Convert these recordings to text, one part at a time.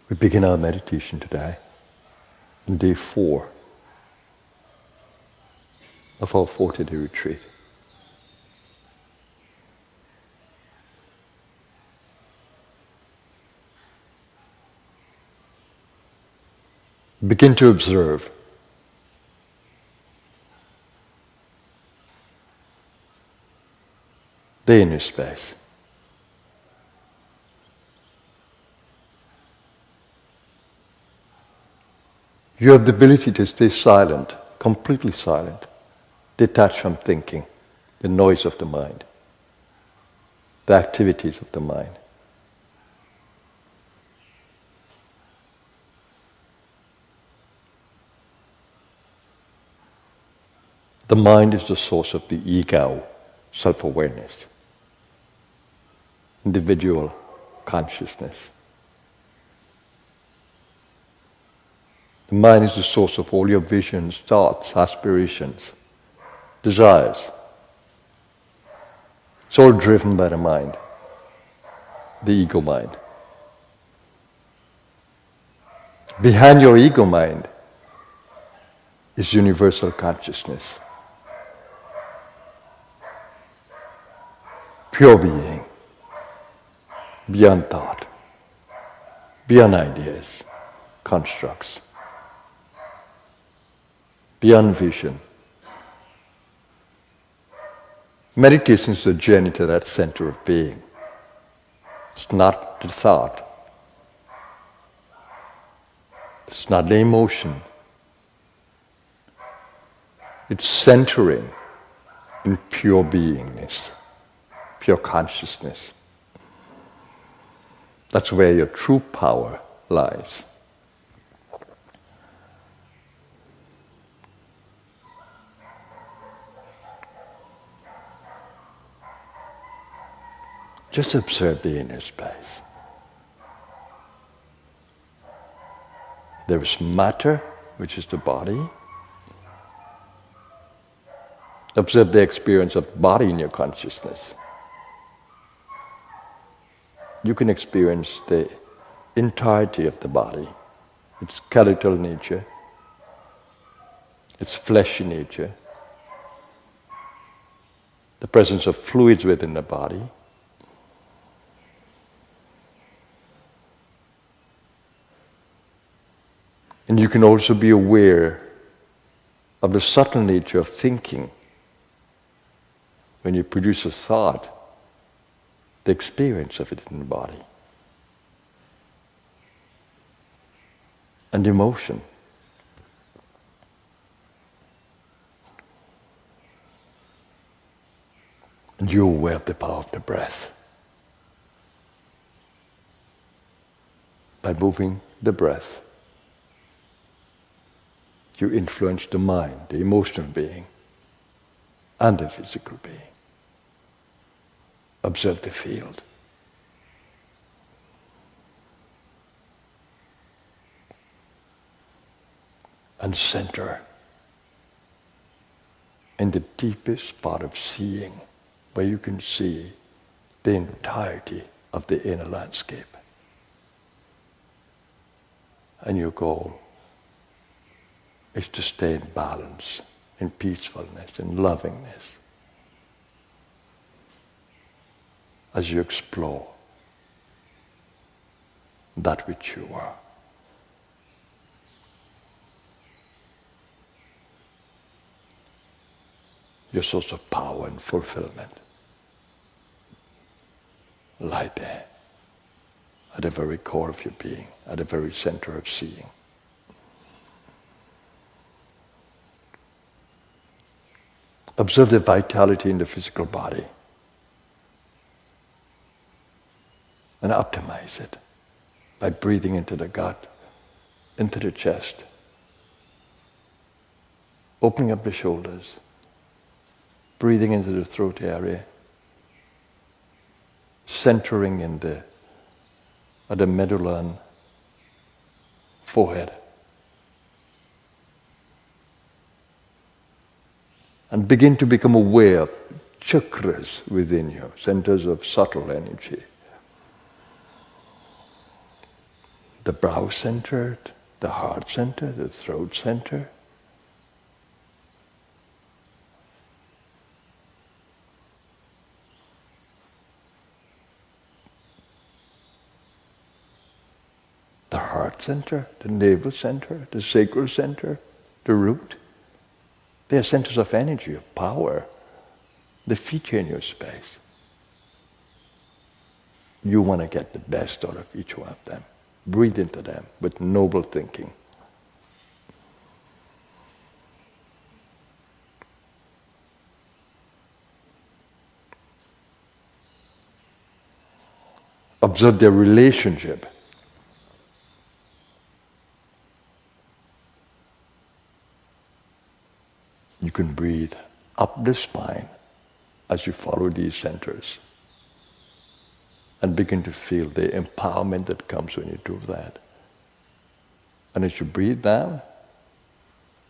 We begin our meditation today on day 4 of our 40-day retreat. Begin to observe the inner space. You have the ability to stay silent, completely silent, detached from thinking, the noise of the mind, the activities of the mind. The mind is the source of the ego, self-awareness, individual consciousness. The mind is the source of all your visions, thoughts, aspirations, desires. It's all driven by the mind, the ego mind. Behind your ego mind is universal consciousness, pure being, beyond thought, beyond ideas, constructs, beyond vision. Meditation is a journey to that center of being. It's not the thought. It's not the emotion. It's centering in pure beingness, pure consciousness. That's where your true power lies. Just observe the inner space. There is matter, which is the body. Observe the experience of body in your consciousness. You can experience the entirety of the body, its skeletal nature, its fleshy nature, the presence of fluids within the body. And you can also be aware of the subtle nature of thinking. When you produce a thought, the experience of it in the body. And emotion. And you're aware of the power of the breath. By moving the breath, you influence the mind, the emotional being, and the physical being. Observe the field. And center in the deepest part of seeing, where you can see the entirety of the inner landscape. And your goal is to stay in balance, in peacefulness, in lovingness, as you explore that which you are. Your source of power and fulfillment lie there, at the very core of your being, at the very center of seeing. Observe the vitality in the physical body and optimize it by breathing into the gut, into the chest, opening up the shoulders, breathing into the throat area, centering in the medulla and forehead. And begin to become aware of chakras within you, centers of subtle energy. the brow center, the heart center, the throat center. The heart center, the navel center, the sacral center, the root. They are centers of energy, of power. They feature in your space. You want to get the best out of each one of them. Breathe into them with noble thinking. Observe their relationship. You can breathe up the spine as you follow these centers and begin to feel the empowerment that comes when you do that. And as you breathe down,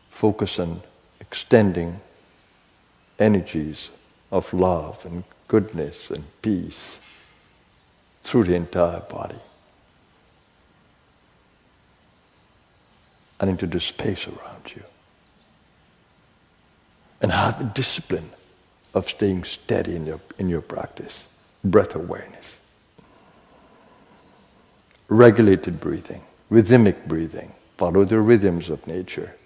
focus on extending energies of love and goodness and peace through the entire body and into the space around you. And have the discipline of staying steady in your practice. Breath awareness. Regulated breathing, rhythmic breathing. Follow the rhythms of nature.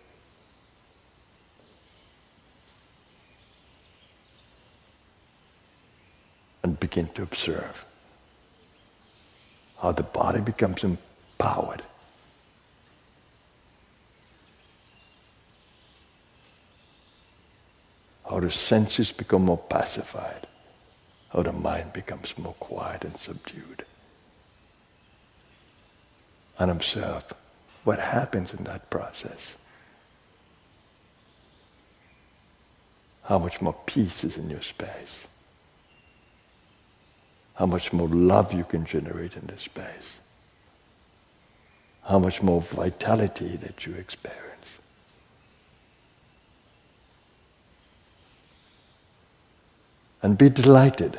And begin to observe how the body becomes empowered. How the senses become more pacified. How the mind becomes more quiet and subdued. And observe what happens in that process. How much more peace is in your space. How much more love you can generate in this space. How much more vitality that you experience. And be delighted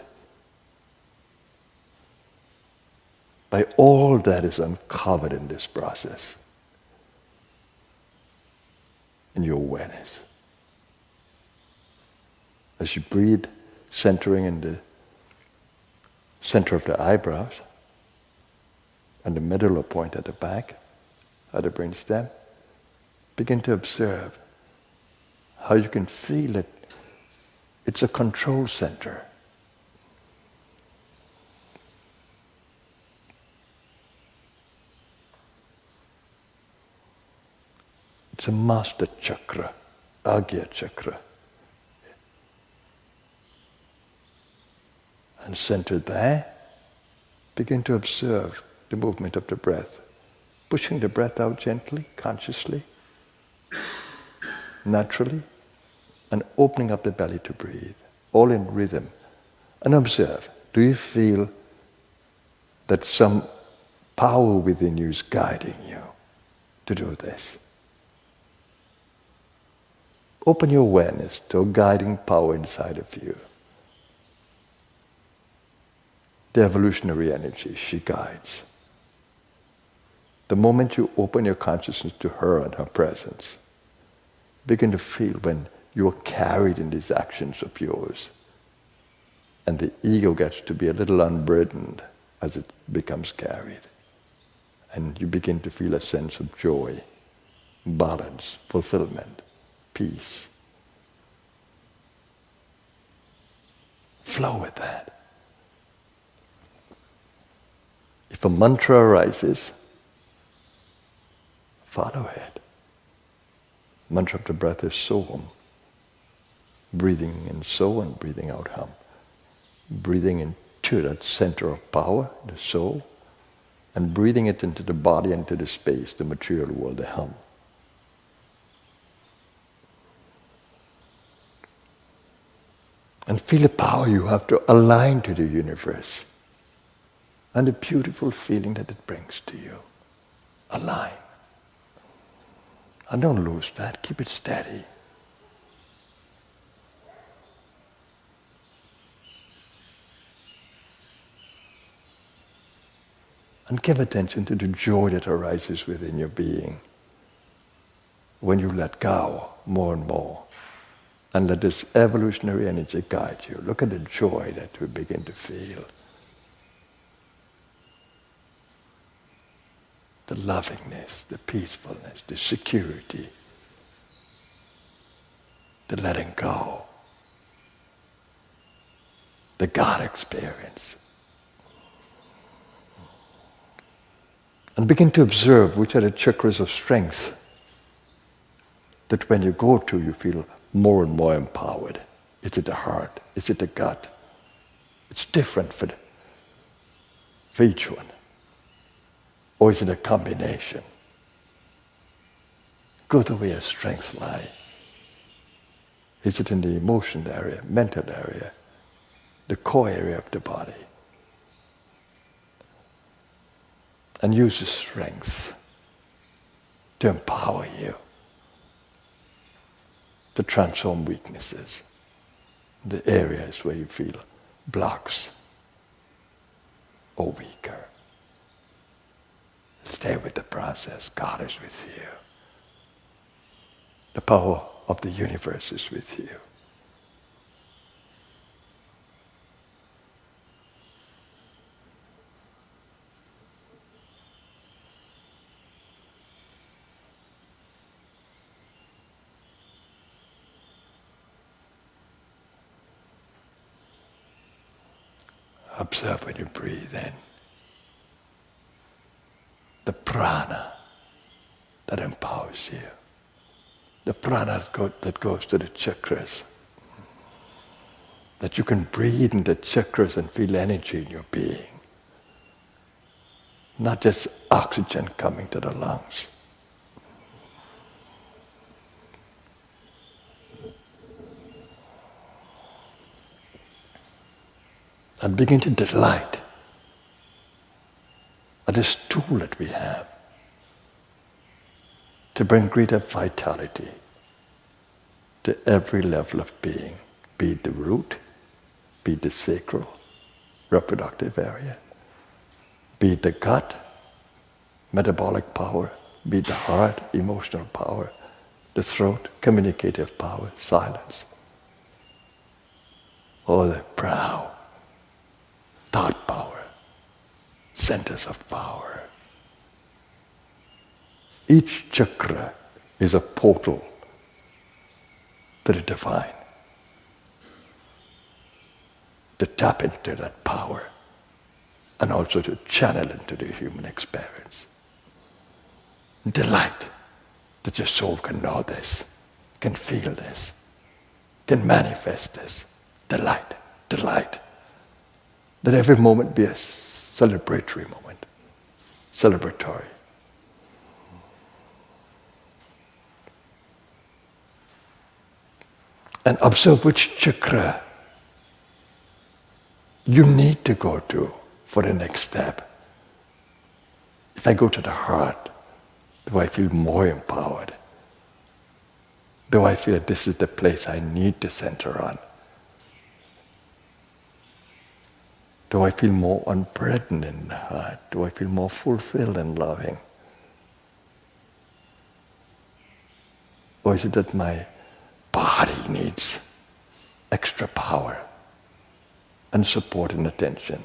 by all that is uncovered in this process, in your awareness. As you breathe, centering in the center of the eyebrows and the medulla point at the back of the brainstem, begin to observe how you can feel it. It's a control center. It's a master chakra, Agya chakra. And centered there, begin to observe the movement of the breath. Pushing the breath out gently, consciously, naturally, and opening up the belly to breathe, all in rhythm. And observe, do you feel that some power within you is guiding you to do this? Open your awareness to a guiding power inside of you. The evolutionary energy, she guides. The moment you open your consciousness to her and her presence, begin to feel when you are carried in these actions of yours. And the ego gets to be a little unburdened as it becomes carried. And you begin to feel a sense of joy, balance, fulfillment, peace. Flow with that. If a mantra arises, follow it. Mantra of the breath is Soham. Breathing in So and breathing out Hum. Breathing into that center of power, the soul, and breathing it into the body, into the space, the material world, the Hum. And feel the power you have to align to the universe and the beautiful feeling that it brings to you. Align. And don't lose that. Keep it steady. And give attention to the joy that arises within your being when you let go more and more. And let this evolutionary energy guide you. Look at the joy that we begin to feel. The lovingness, the peacefulness, the security, the letting go, the God experience. And begin to observe which are the chakras of strength that when you go to, you feel more and more empowered. Is it the heart? Is it the gut? It's different for each one. Or is it a combination? Go to where strengths lie. Is it in the emotion area, mental area, the core area of the body? And use the strength to empower you, to transform weaknesses, the areas where you feel blocks or weaker. Stay with the process. God is with you. The power of the universe is with you. Observe when you breathe in the prana that empowers you, the prana that goes to the chakras, that you can breathe in the chakras and feel energy in your being, not just oxygen coming to the lungs. And begin to delight at this tool that we have to bring greater vitality to every level of being, be it the root, be it the sacral, reproductive area, be it the gut, metabolic power, be it the heart, emotional power, the throat, communicative power, silence, or the brow, thought power, centers of power. Each chakra is a portal to the divine, to tap into that power and also to channel into the human experience. Delight that your soul can know this, can feel this, can manifest this. Delight, delight. That every moment be a celebratory moment, celebratory. And observe which chakra you need to go to for the next step. If I go to the heart, do I feel more empowered? Do I feel that this is the place I need to center on? Do I feel more unburdened in the heart? Do I feel more fulfilled and loving? Or is it that my body needs extra power and support and attention?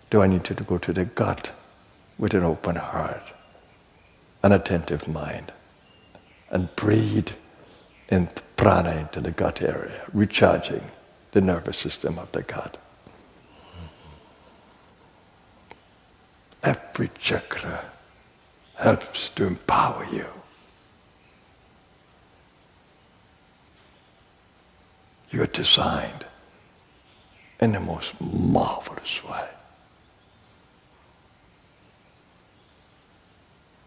Do I need to go to the gut with an open heart, an attentive mind, and breathe in prana into the gut area, recharging the nervous system of the gut? Every chakra helps to empower you. You are designed in the most marvelous way.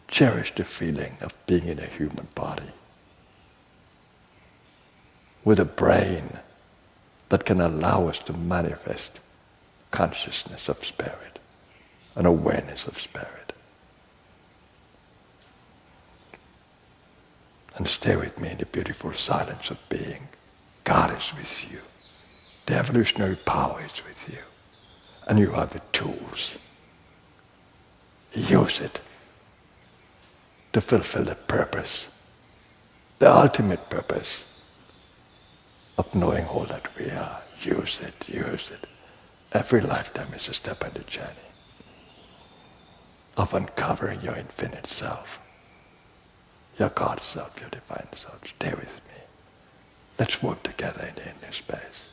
Cherish the feeling of being in a human body with a brain that can allow us to manifest consciousness of spirit, an awareness of spirit. And stay with me in the beautiful silence of being. God is with you. The evolutionary power is with you. And you have the tools use it to fulfill the purpose, the ultimate purpose of knowing all that we are. Use it, use it. Every lifetime is a step on the journey of uncovering your infinite self, your God self, your divine self. Stay with me. Let's work together in the inner space.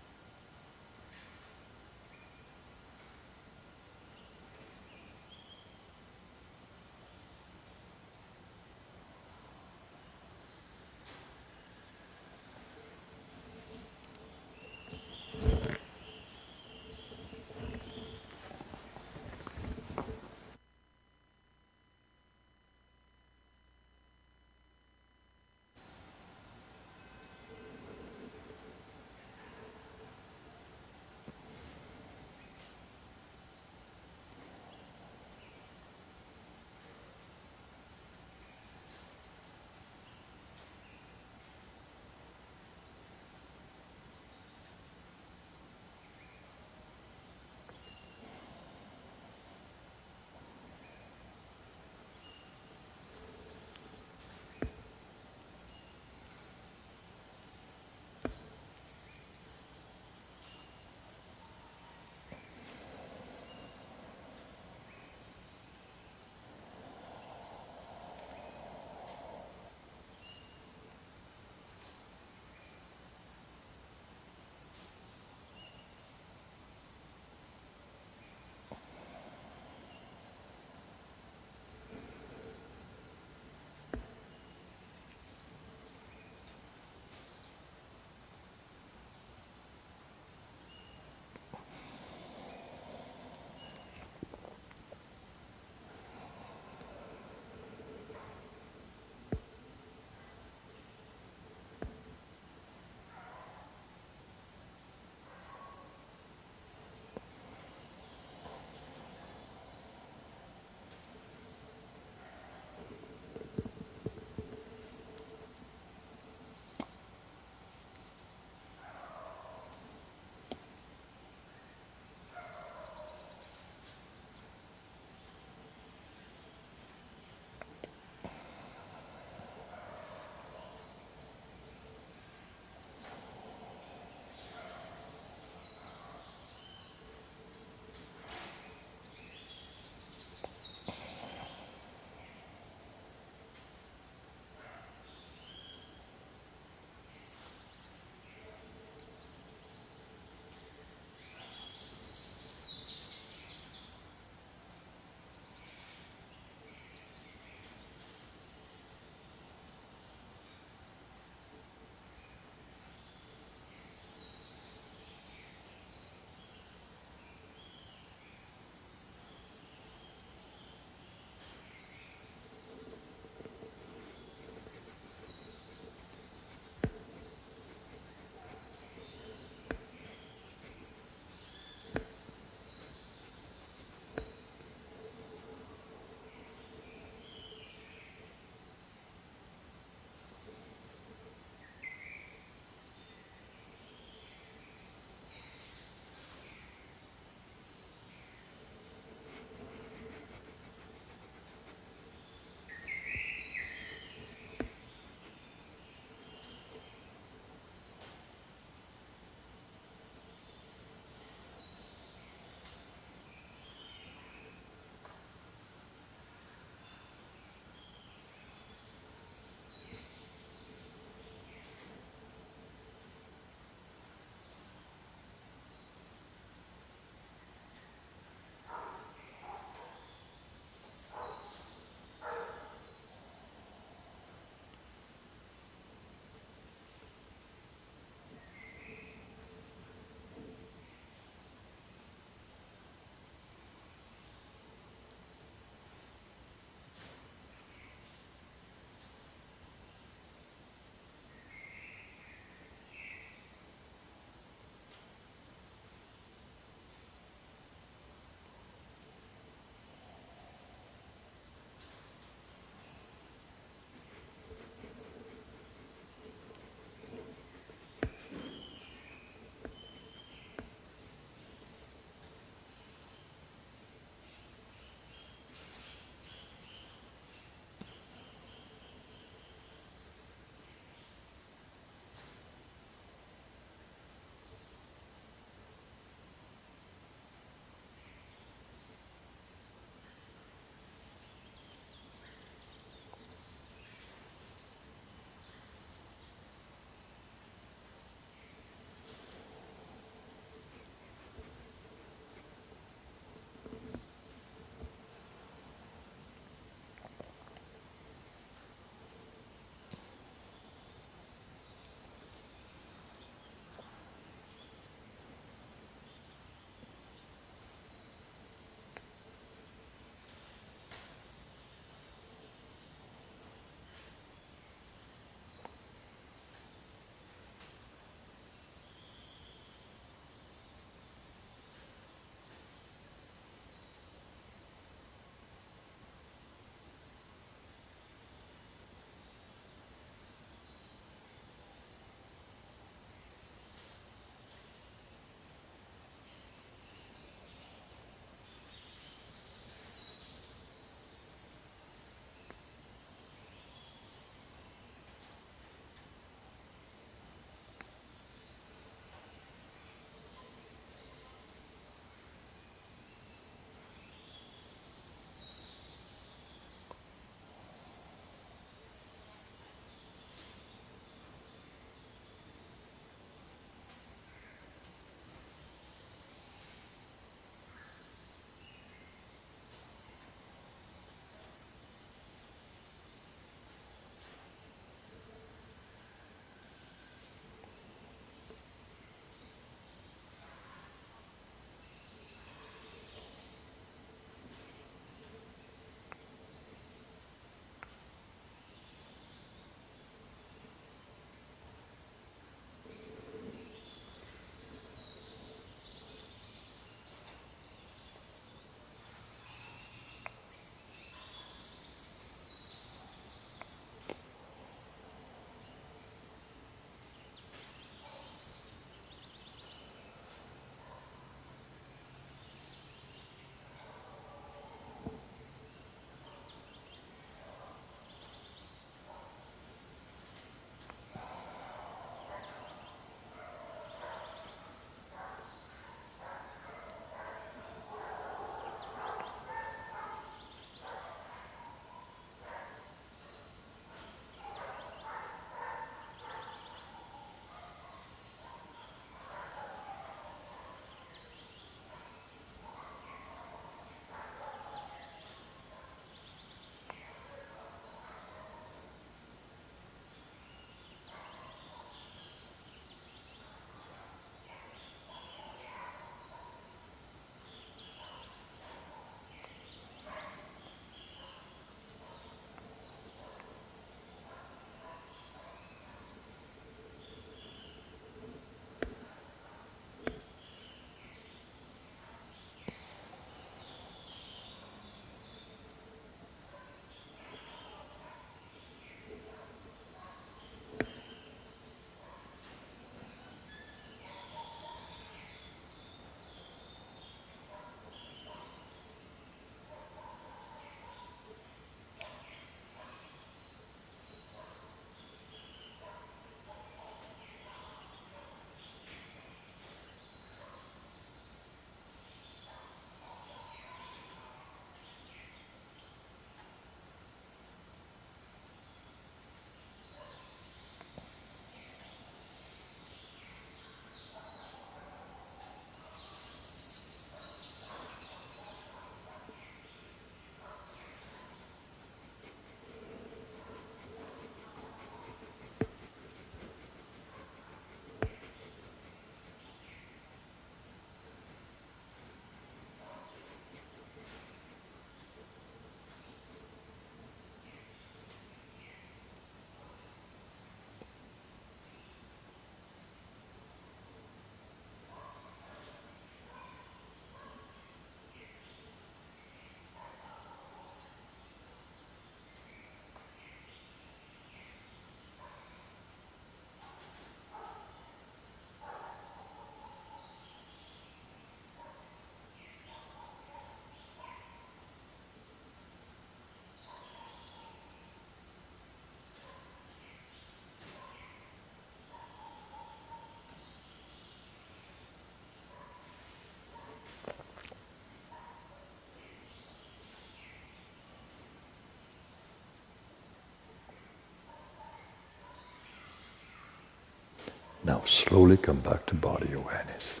Now slowly come back to body awareness,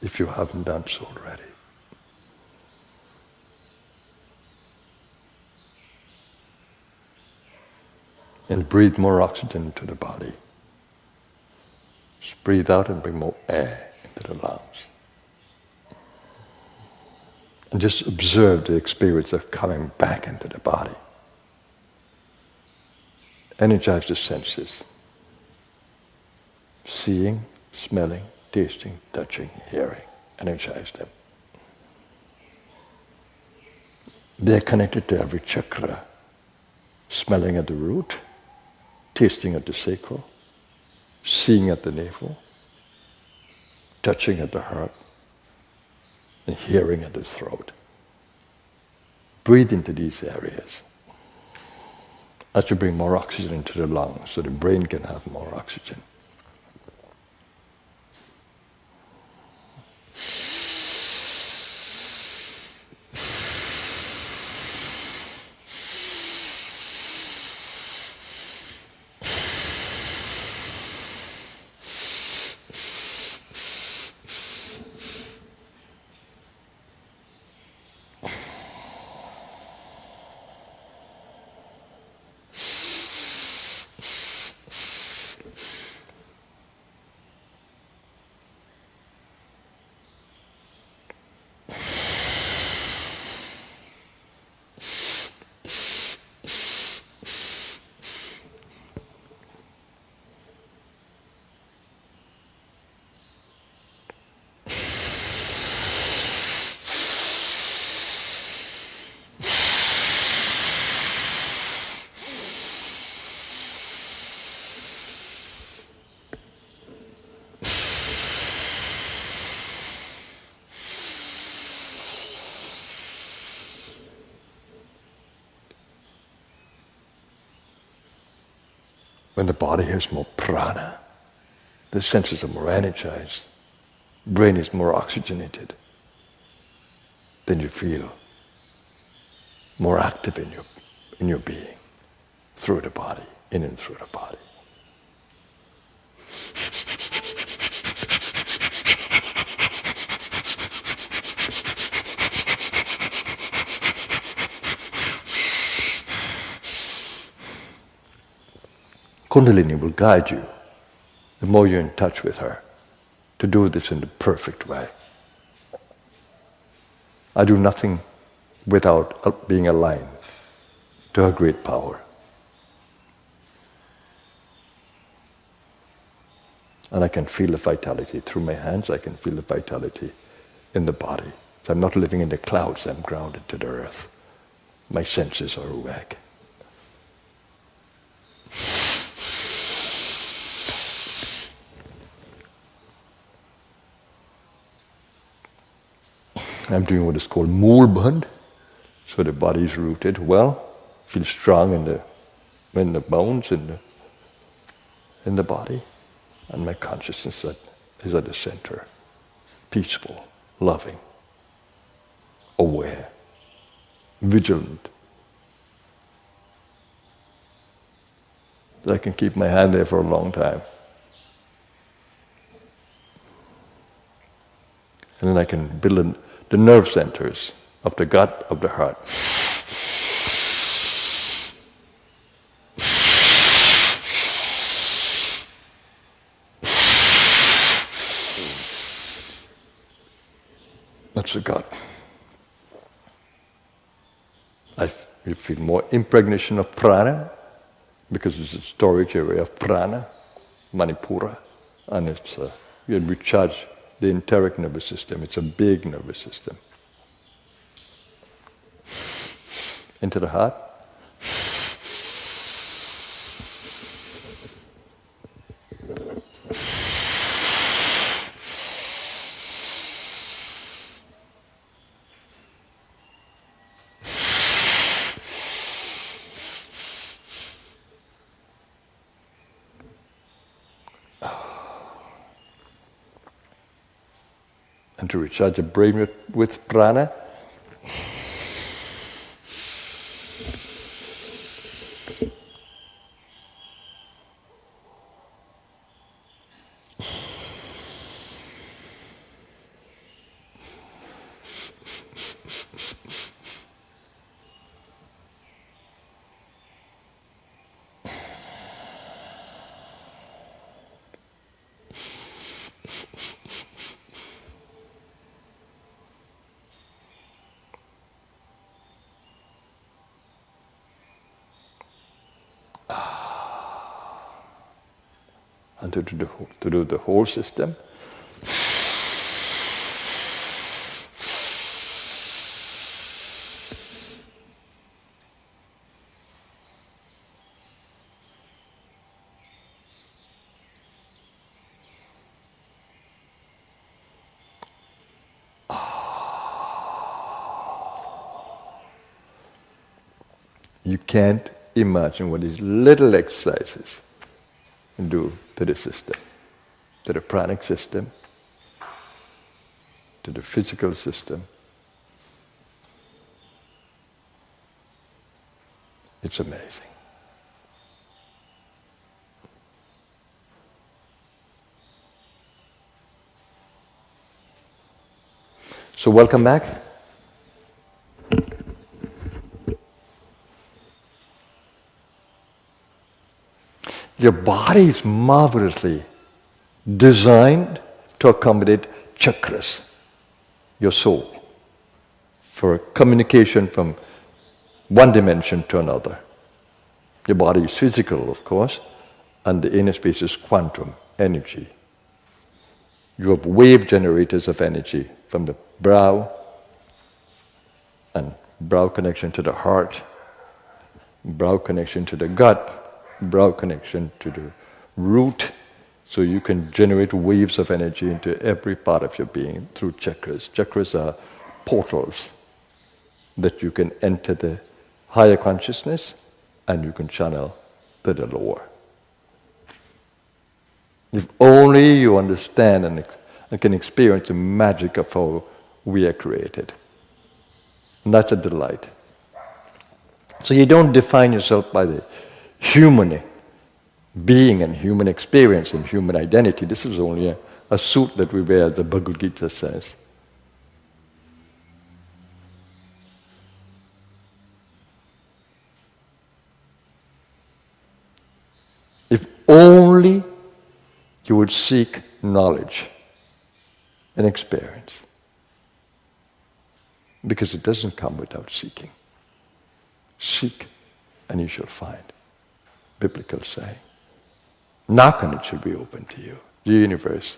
if you haven't done so already. And breathe more oxygen into the body. Just breathe out and bring more air into the lungs. And just observe the experience of coming back into the body. Energize the senses. Seeing, smelling, tasting, touching, hearing. Energize them. They're connected to every chakra. Smelling at the root, tasting at the sacral, seeing at the navel, touching at the heart, and hearing at the throat. Breathe into these areas as you bring more oxygen into the lungs so the brain can have more oxygen. When the body has more prana, the senses are more energized, brain is more oxygenated, then you feel more active in your being, through the body, in and through the body. Kundalini will guide you, the more you're in touch with her, to do this in the perfect way. I do nothing without being aligned to her great power. And I can feel the vitality through my hands, I can feel the vitality in the body. So I'm not living in the clouds, I'm grounded to the earth. My senses are awake. I'm doing what is called Moolband, so the body is rooted well, feel strong in the bones, in the body, and my consciousness is at the center, peaceful, loving, aware, vigilant. That I can keep my hand there for a long time. And then I can build the nerve centers of the gut, of the heart. That's the gut. You feel more impregnation of prana, because it's a storage area of prana, Manipura, and you recharge the enteric nervous system. It's a big nervous system. Into the heart. And to recharge the brain with prana. and to do the whole system. You can't imagine what these little exercises do to the system, to the pranic system, to the physical system. It's amazing. So welcome back. Your body is marvelously designed to accommodate chakras, your soul, for communication from one dimension to another. Your body is physical, of course, and the inner space is quantum energy. You have wave generators of energy from the brow, and brow connection to the heart, brow connection to the gut, brow connection to the root, so you can generate waves of energy into every part of your being through chakras. Chakras are portals that you can enter the higher consciousness and you can channel to the lower. If only you understand and can experience the magic of how we are created. And that's a delight. So you don't define yourself by the human being and human experience and human identity. This is only a suit that we wear, the Bhagavad Gita says. If only you would seek knowledge and experience. Because it doesn't come without seeking. Seek and you shall find. Biblical saying. Knock and it shall be open to you. The universe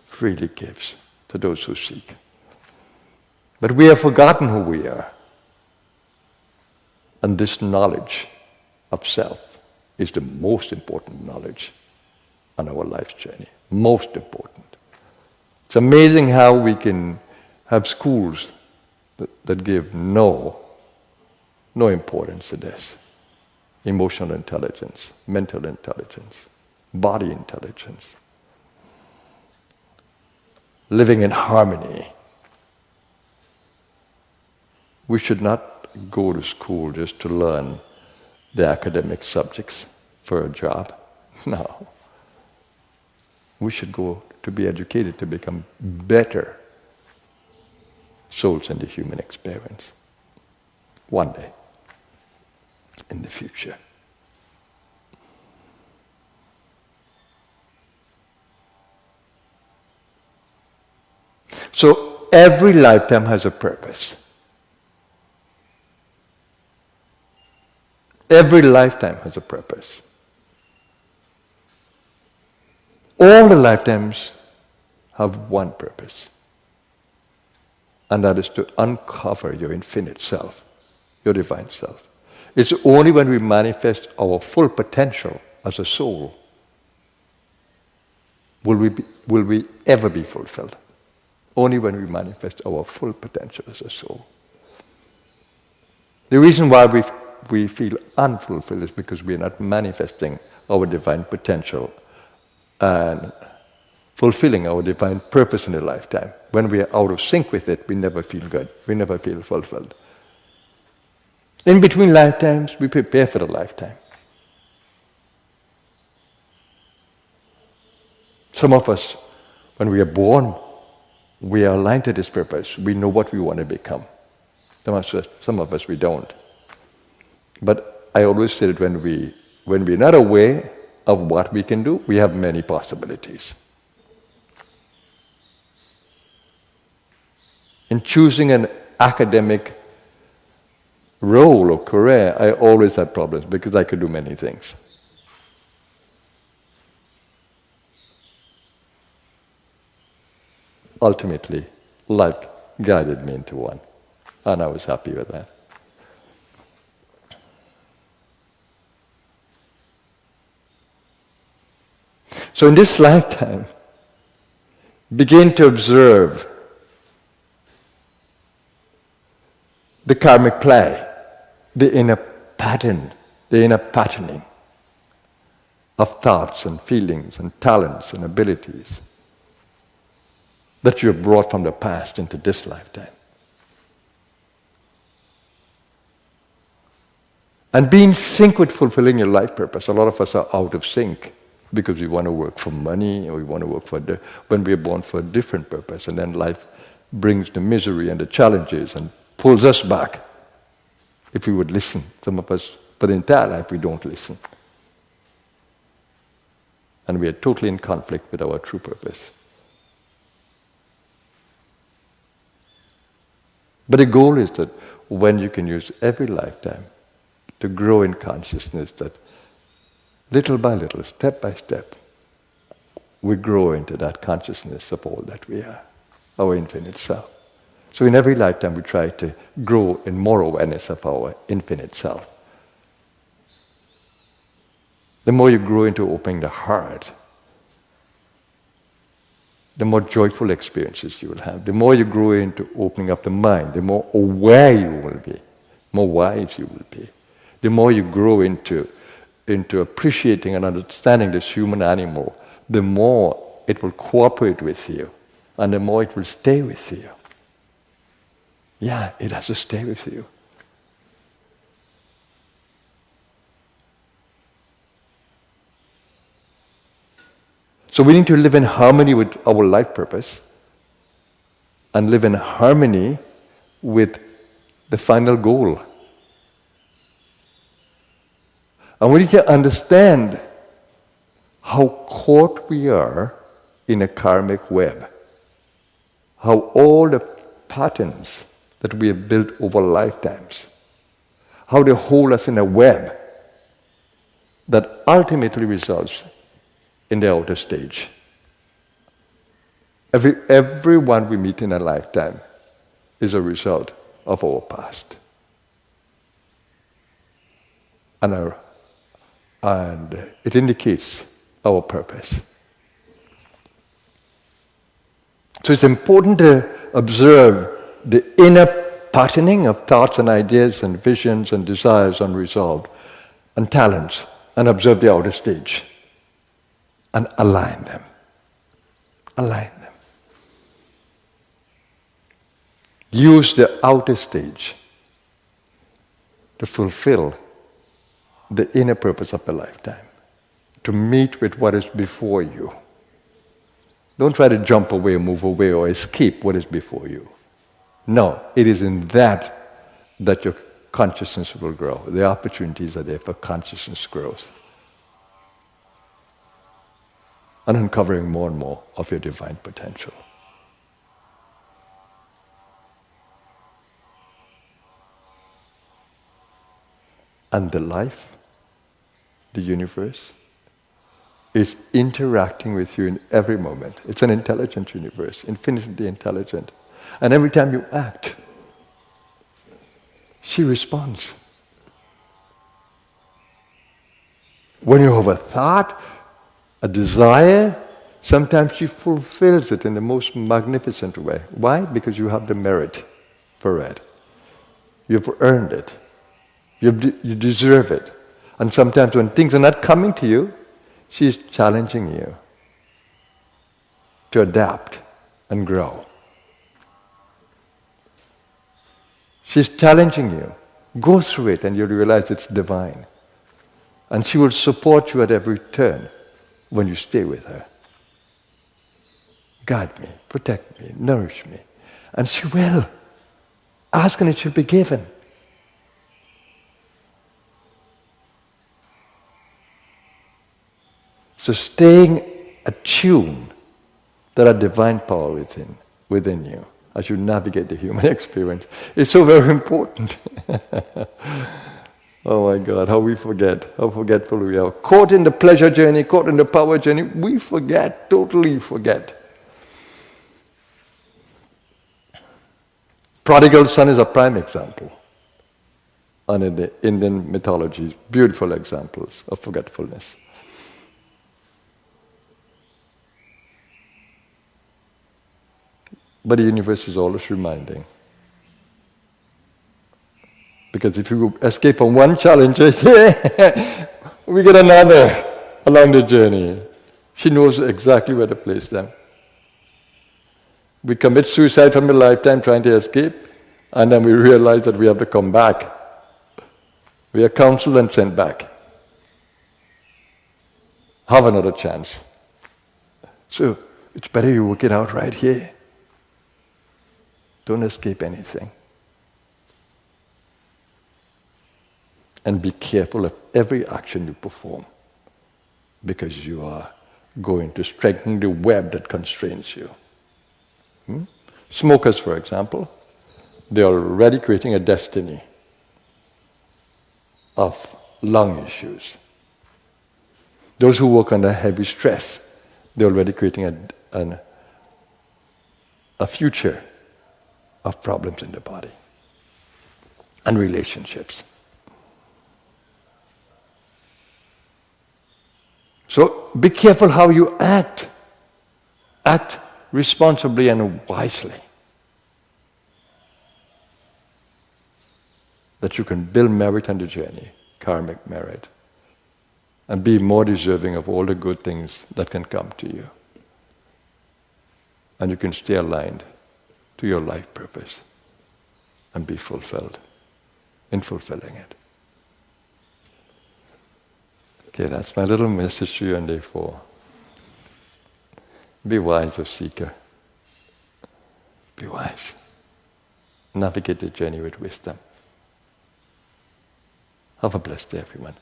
freely gives to those who seek. But we have forgotten who we are. And this knowledge of self is the most important knowledge on our life's journey. Most important. It's amazing how we can have schools that give no importance to this. Emotional intelligence, mental intelligence, body intelligence. Living in harmony. We should not go to school just to learn the academic subjects for a job. No. We should go to be educated to become better souls in the human experience. One day. In the future. So every lifetime has a purpose. Every lifetime has a purpose. All the lifetimes have one purpose. And that is to uncover your infinite self, your divine self. It's only when we manifest our full potential as a soul will we ever be fulfilled. Only when we manifest our full potential as a soul. The reason why we feel unfulfilled is because we are not manifesting our divine potential and fulfilling our divine purpose in the lifetime. When we are out of sync with it, we never feel good. We never feel fulfilled. In between lifetimes, we prepare for the lifetime. Some of us, when we are born, we are aligned to this purpose. We know what we want to become. Some of us, we don't. But I always say that when we're not aware of what we can do, we have many possibilities. In choosing an academic role or career, I always had problems because I could do many things. ultimately, life guided me into one. And I was happy with that. So in this lifetime, begin to observe the karmic play, the inner pattern, the inner patterning of thoughts and feelings and talents and abilities that you have brought from the past into this lifetime. And be in sync with fulfilling your life purpose. A lot of us are out of sync because we want to work for money, or we want to work for when we are born for a different purpose, and then life brings the misery and the challenges and pulls us back. If we would listen, some of us, for the entire life, we don't listen. And we are totally in conflict with our true purpose. But the goal is that when you can use every lifetime to grow in consciousness, that little by little, step by step, we grow into that consciousness of all that we are, our infinite self. So in every lifetime we try to grow in more awareness of our infinite self. The more you grow into opening the heart, the more joyful experiences you will have. The more you grow into opening up the mind, the more aware you will be, more wise you will be. The more you grow into appreciating and understanding this human animal, the more it will cooperate with you, and the more it will stay with you. Yeah, it has to stay with you. So we need to live in harmony with our life purpose and live in harmony with the final goal. And we need to understand how caught we are in a karmic web. How all the patterns that we have built over lifetimes, how they hold us in a web that ultimately results in the outer stage. Everyone we meet in a lifetime is a result of our past. And it indicates our purpose. So it's important to observe the inner patterning of thoughts and ideas and visions and desires unresolved and talents, and observe the outer stage and align them. Align them. Use the outer stage to fulfill the inner purpose of a lifetime, to meet with what is before you. Don't try to jump away or move away or escape what is before you. No, it is in that your consciousness will grow. The opportunities are there for consciousness growth. And uncovering more and more of your divine potential. And the life, the universe, is interacting with you in every moment. It's an intelligent universe, infinitely intelligent. And every time you act, she responds. When you have a thought, a desire, sometimes she fulfills it in the most magnificent way. Why? Because you have the merit for it. You've earned it. You deserve it. And sometimes when things are not coming to you, she's challenging you to adapt and grow. She's challenging you. Go through it and you'll realize it's divine. And she will support you at every turn when you stay with her. Guide me, protect me, nourish me. And she will. Ask and it shall be given. So staying attuned to that divine power within you as you navigate the human experience is so very important. Oh my God, how we forget, how forgetful we are. Caught in the pleasure journey, caught in the power journey, we forget, totally forget. Prodigal son is a prime example. And in the Indian mythology, beautiful examples of forgetfulness. But the universe is always reminding. Because if you escape from one challenge, we get another along the journey. She knows exactly where to place them. We commit suicide from a lifetime trying to escape, and then we realize that we have to come back. We are counseled and sent back. Have another chance. So it's better you work it out right here. Don't escape anything. And be careful of every action you perform, because you are going to strengthen the web that constrains you. Smokers, for example, they are already creating a destiny of lung issues. Those who work under heavy stress, they're already creating a future of problems in the body and relationships. So be careful how you act. Act responsibly and wisely, that you can build merit on the journey, karmic merit, and be more deserving of all the good things that can come to you. And you can stay aligned to your life purpose and be fulfilled in fulfilling it. Okay, that's my little message to you on day 4. Be wise, O seeker. Be wise. Navigate the journey with wisdom. Have a blessed day, everyone.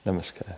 Namaskar.